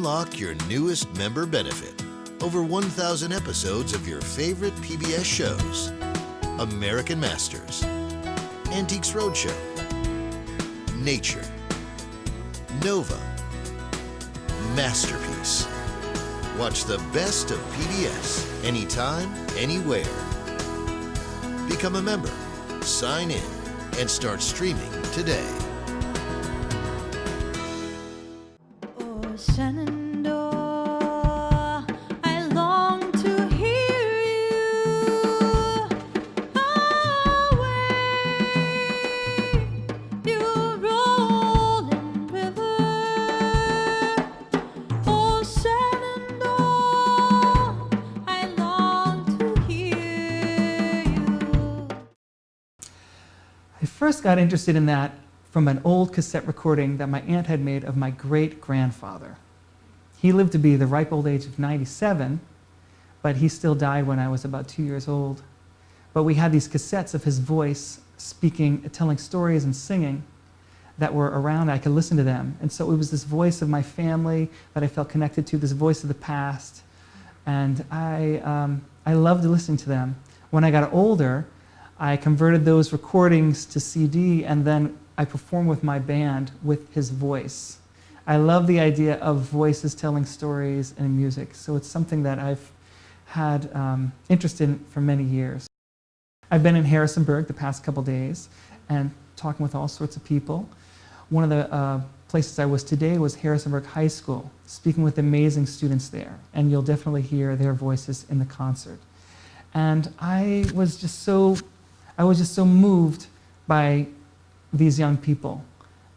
unlock your newest member benefit. Over 1,000 episodes of your favorite PBS shows. American Masters, Antiques Roadshow, Nature, Nova, Masterpiece. Watch the best of PBS anytime, anywhere. Become a member, sign in, and start streaming today. Oh, Shenandoah, I long to hear you. Away, you rolling river. Oh, Shenandoah, I long to hear you. I first got interested in that from an old cassette recording that my aunt had made of my great-grandfather. He lived to be the ripe old age of 97, but he still died when I was about 2 years old. But we had these cassettes of his voice speaking, telling stories and singing that were around. I could listen to them. And so it was this voice of my family that I felt connected to, this voice of the past. And I loved listening to them. When I got older, I converted those recordings to CD, and then I performed with my band with his voice. I love the idea of voices telling stories and music, so it's something that I've had interest in for many years. I've been in Harrisonburg the past couple days and talking with all sorts of people. One of the places I was today was Harrisonburg High School, speaking with amazing students there, and you'll definitely hear their voices in the concert. And I was just so moved by these young people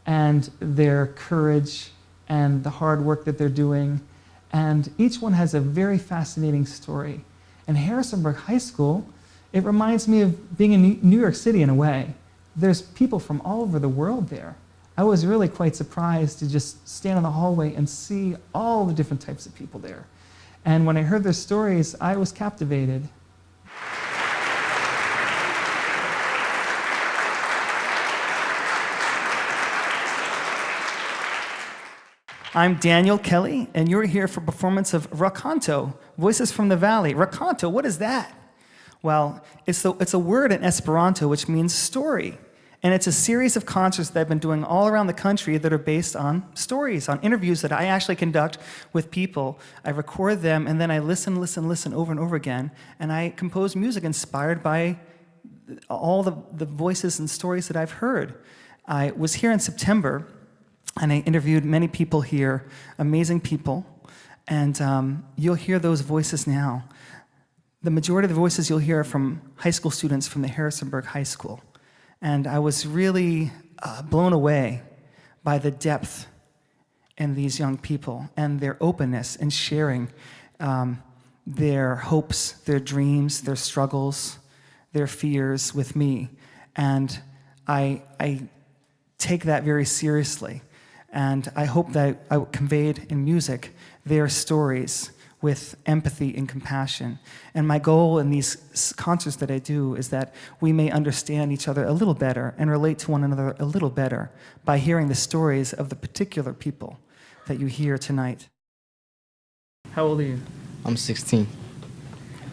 and their courage and the hard work that they're doing. And each one has a very fascinating story. And Harrisonburg High School, it reminds me of being in New York City in a way. There's people from all over the world there. I was really quite surprised to just stand in the hallway and see all the different types of people there. And when I heard their stories, I was captivated. I'm Daniel Kelly, and you're here for a performance of Rakonto, Voices from the Valley. Rakonto, what is that? Well, it's a word in Esperanto which means story. And it's a series of concerts that I've been doing all around the country that are based on stories, on interviews that I actually conduct with people. I record them, and then I listen over and over again, and I compose music inspired by all the voices and stories that I've heard. I was here in September, and I interviewed many people here, amazing people, and you'll hear those voices now. The majority of the voices you'll hear are from high school students from the Harrisonburg High School. And I was really blown away by the depth in these young people and their openness in sharing their hopes, their dreams, their struggles, their fears with me. And I take that very seriously. And I hope that I conveyed in music their stories with empathy and compassion. And my goal in these concerts that I do is that we may understand each other a little better and relate to one another a little better by hearing the stories of the particular people that you hear tonight. How old are you? I'm 16.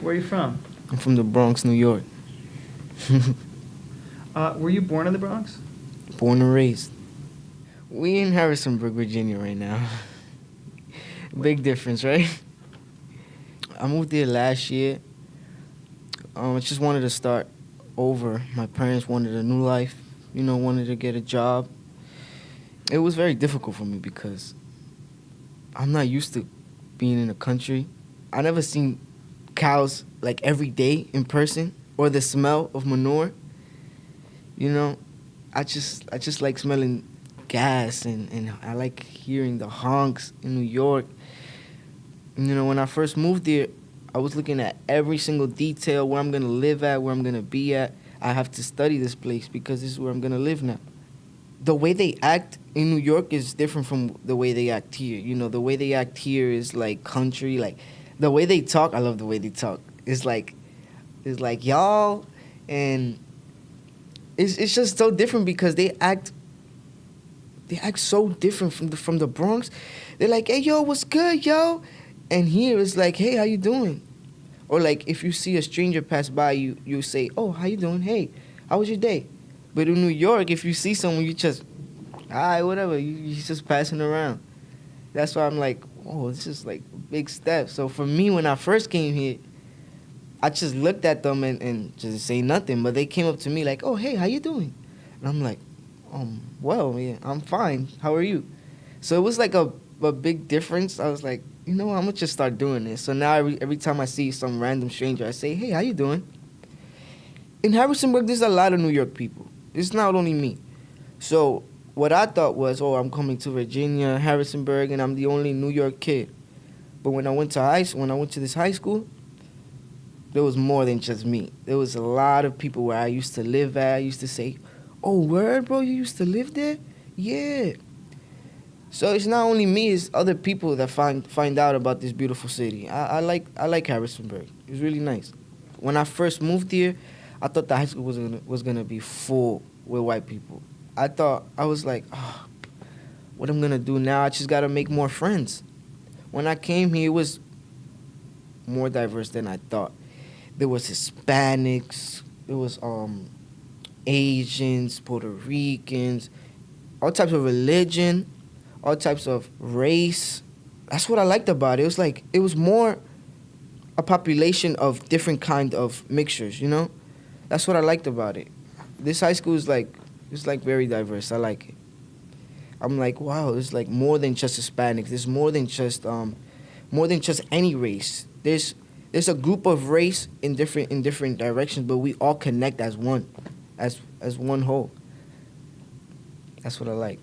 Where are you from? I'm from the Bronx, New York. Were you born in the Bronx? Born and raised. We in Harrisonburg, Virginia right now. Big difference, right? I moved there last year. I just wanted to start over. My parents wanted a new life, wanted to get a job. It was very difficult for me because I'm not used to being in the country. I never seen cows like every day in person or the smell of manure. I just like smelling gas and I like hearing the honks in New York. When I first moved there, I was looking at every single detail, where I'm going to live at, where I'm going to be at. I have to study this place because this is where I'm going to live now. The way they act in New York is different from the way they act here. The way they act here is like country. Like, the way they talk, I love the way they talk. It's like y'all, and it's just so different because they act they act so different from the Bronx. They're like, hey, yo, what's good, yo? And here it's like, hey, how you doing? Or like if you see a stranger pass by, you say, oh, how you doing? Hey, how was your day? But in New York, if you see someone, you just, all right, whatever. You just passing around. That's why I'm like, oh, this is like a big step. So for me, when I first came here, I just looked at them and just say nothing. But they came up to me like, oh, hey, how you doing? And I'm like, well, yeah, I'm fine. How are you? So it was like a big difference. I was like, you know what, I'm going to just start doing this. So now every time I see some random stranger, I say, hey, how you doing? In Harrisonburg, there's a lot of New York people. It's not only me. So what I thought was, oh, I'm coming to Virginia, Harrisonburg, and I'm the only New York kid. But when I went to this high school, there was more than just me. There was a lot of people where I used to live at. I used to say, oh, word, bro, you used to live there? Yeah. So it's not only me, it's other people that find out about this beautiful city. I like Harrisonburg. It's really nice. When I first moved here, I thought the high school was gonna be full with white people. I was like, oh, what I'm gonna do now? I just gotta make more friends. When I came here, it was more diverse than I thought. There was Hispanics, there was Asians, Puerto Ricans, all types of religion, all types of race. That's what I liked about it. It was like, it was more a population of different kind of mixtures, you know? That's what I liked about it. This high school is like, it's like very diverse. I like it. I'm like, wow, there's like more than just Hispanics. There's more than just any race. There's a group of race in different directions, but we all connect as one, as one whole. That's what I like.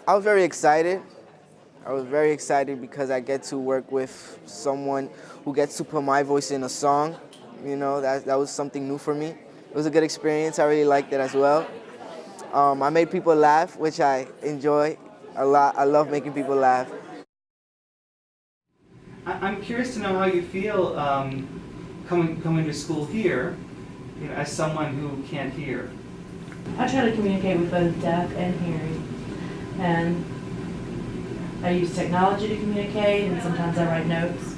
I was very excited. I was very excited because I get to work with someone who gets to put my voice in a song. You know, that was something new for me. It was a good experience. I really liked it as well. I made people laugh, which I enjoy a lot. I love making people laugh. I'm curious to know how you feel coming to school here, you know, as someone who can't hear. I try to communicate with both deaf and hearing, and I use technology to communicate, and sometimes I write notes.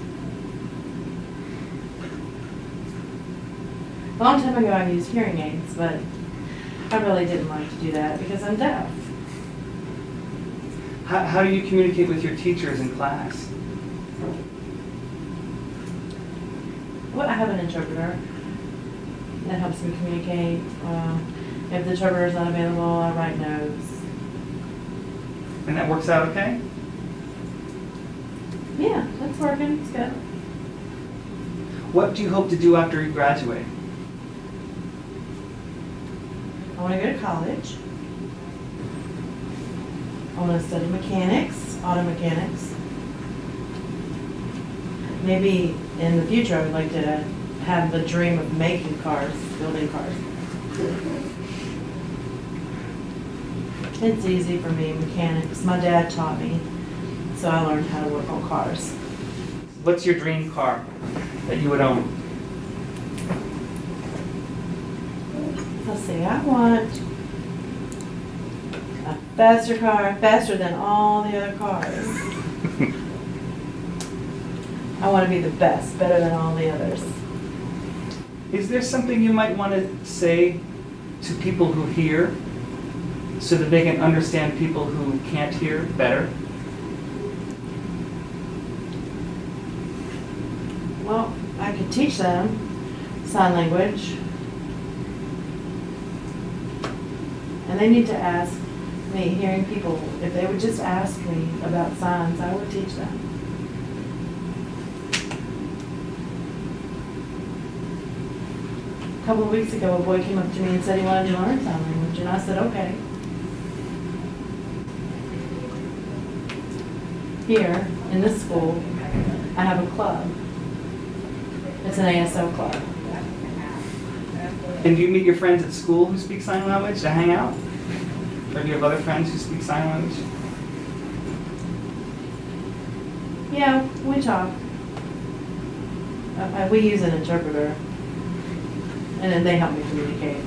A long time ago I used hearing aids, but I really didn't like to do that because I'm deaf. How do you communicate with your teachers in class? Well, I have an interpreter that helps me communicate. If the interpreter is not available, I write notes. And that works out okay? Yeah, that's working. It's good. What do you hope to do after you graduate? I want to go to college. I want to study mechanics, auto mechanics. Maybe in the future I would like to have the dream of making cars, building cars. It's easy for me, mechanics. My dad taught me, so I learned how to work on cars. What's your dream car that you would own? Let's see, I want a faster car, faster than all the other cars. I want to be the best, better than all the others. Is there something you might want to say to people who hear so that they can understand people who can't hear better? Well, I could teach them sign language. And they need to ask me, hearing people, if they would just ask me about signs, I would teach them. A couple of weeks ago, a boy came up to me and said he wanted to learn sign language, and I said, okay. Here, in this school, I have a club. It's an ASL club. And do you meet your friends at school who speak sign language to hang out? Or do you have other friends who speak sign language? Yeah, we talk. We use an interpreter, and then they help me communicate.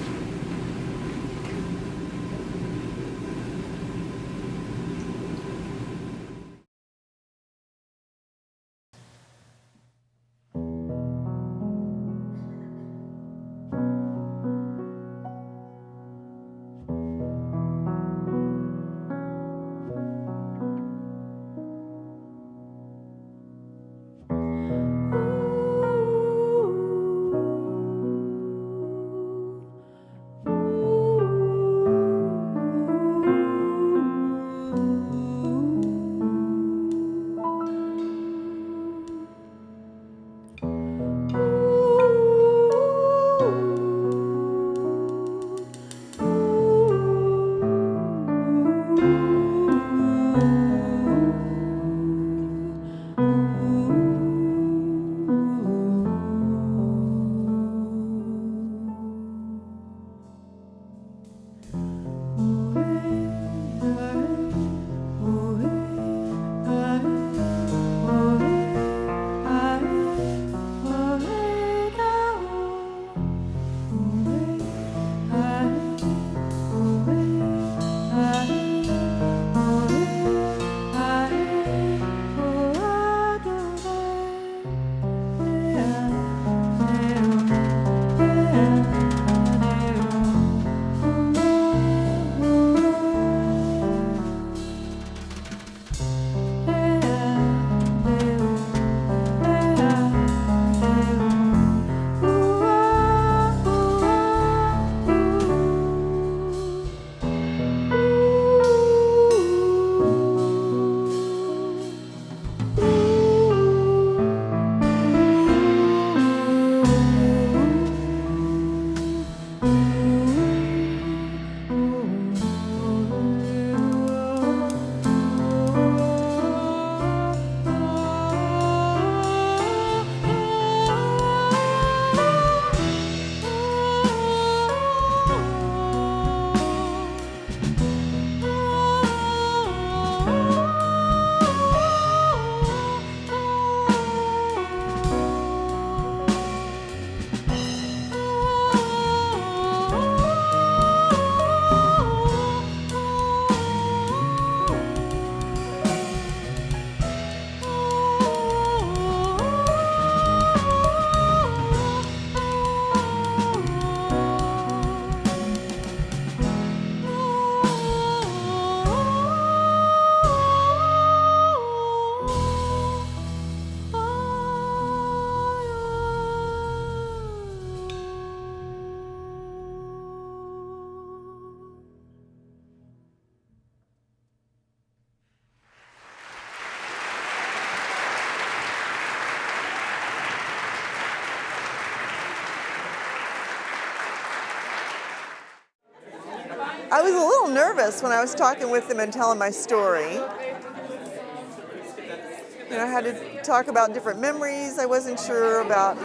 I was a little nervous when I was talking with him and telling my story. I had to talk about different memories. I wasn't sure about,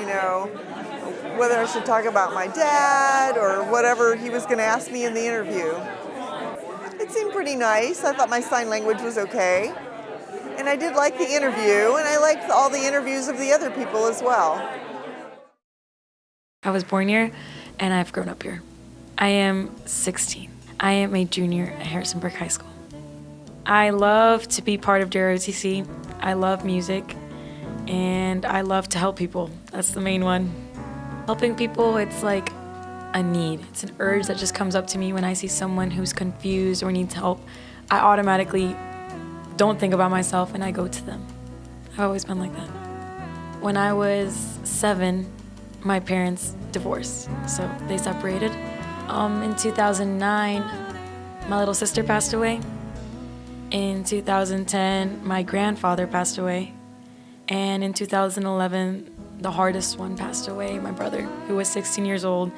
whether I should talk about my dad or whatever he was going to ask me in the interview. It seemed pretty nice. I thought my sign language was okay. And I did like the interview, and I liked all the interviews of the other people as well. I was born here, and I've grown up here. I am 16. I am a junior at Harrisonburg High School. I love to be part of JROTC. I love music, and I love to help people. That's the main one. Helping people, it's like a need. It's an urge that just comes up to me when I see someone who's confused or needs help. I automatically don't think about myself, and I go to them. I've always been like that. When I was 7, my parents divorced, so they separated. In 2009, my little sister passed away. In 2010, my grandfather passed away. And in 2011, the hardest one passed away. My brother, who was 16 years old,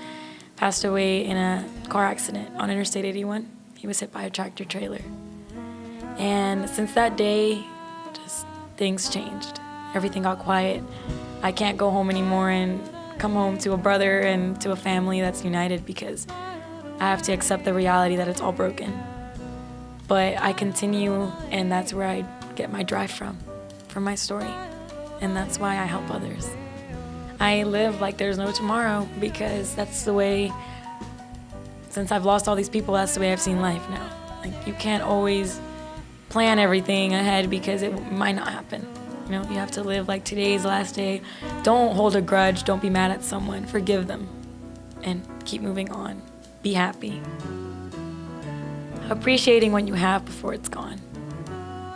passed away in a car accident on Interstate 81. He was hit by a tractor trailer. And since that day, just things changed. Everything got quiet. I can't go home anymore and come home to a brother and to a family that's united because I have to accept the reality that it's all broken. But I continue, and that's where I get my drive from my story. And that's why I help others. I live like there's no tomorrow because that's the way, since I've lost all these people, that's the way I've seen life now. Like, you can't always plan everything ahead because it might not happen. You have to live like today's last day. Don't hold a grudge. Don't be mad at someone. Forgive them and keep moving on. Be happy. Appreciating what you have before it's gone.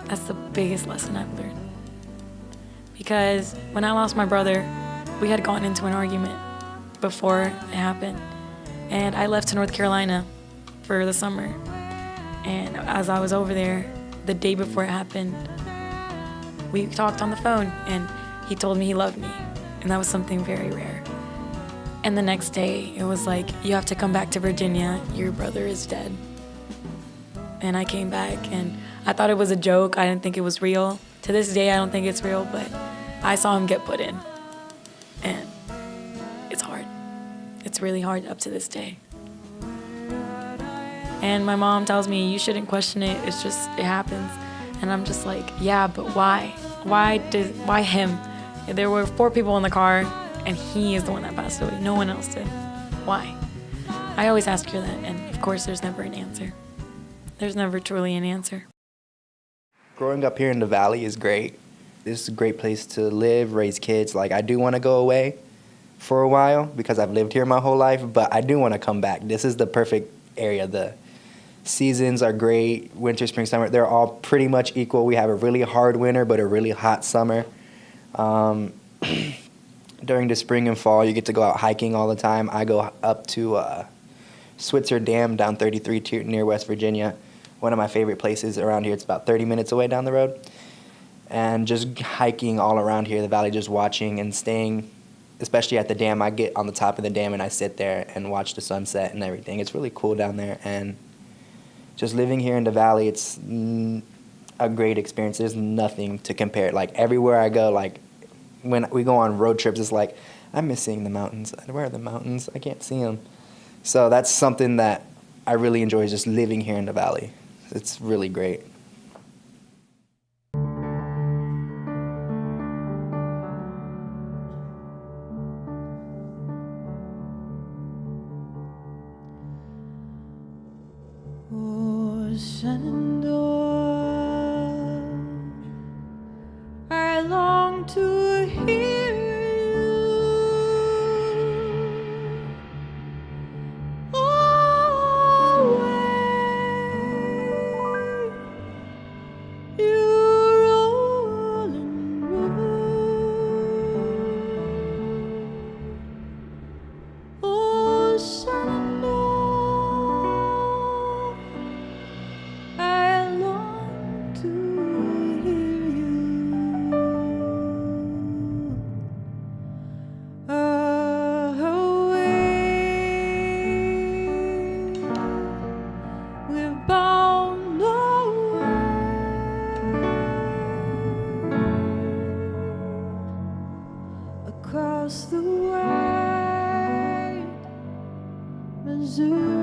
That's the biggest lesson I've learned. Because when I lost my brother, we had gotten into an argument before it happened. And I left to North Carolina for the summer. And as I was over there, the day before it happened, we talked on the phone, and he told me he loved me, and that was something very rare. And the next day, it was like, you have to come back to Virginia, your brother is dead. And I came back, and I thought it was a joke. I didn't think it was real. To this day, I don't think it's real, but I saw him get put in, and it's hard. It's really hard up to this day. And my mom tells me, you shouldn't question it, it happens. And I'm just like, yeah, but why? Why him? There were 4 people in the car, and he is the one that passed away. No one else did. Why? I always ask her that, and of course there's never an answer. There's never truly an answer. Growing up here in the Valley is great. This is a great place to live, raise kids. Like, I do want to go away for a while because I've lived here my whole life, but I do want to come back. This is the perfect area. The seasons are great. Winter, spring, summer, they're all pretty much equal. We have a really hard winter, but a really hot summer. During the spring and fall, you get to go out hiking all the time. I go up to Switzer Dam down 33 near West Virginia. One of my favorite places around here. It's about 30 minutes away down the road. And just hiking all around here, the valley, just watching and staying, especially at the dam. I get on the top of the dam and I sit there and watch the sunset and everything. It's really cool down there. And just living here in the valley, it's a great experience. There's nothing to compare. Like, everywhere I go, like, when we go on road trips, it's like, I miss seeing the mountains. Where are the mountains? I can't see them. So that's something that I really enjoy, is just living here in the valley. It's really great. Oh, Shenandoah, I long to hear you. Away, you rolling river. Oh, Shenandoah, I long to hear you. across the white Missouri.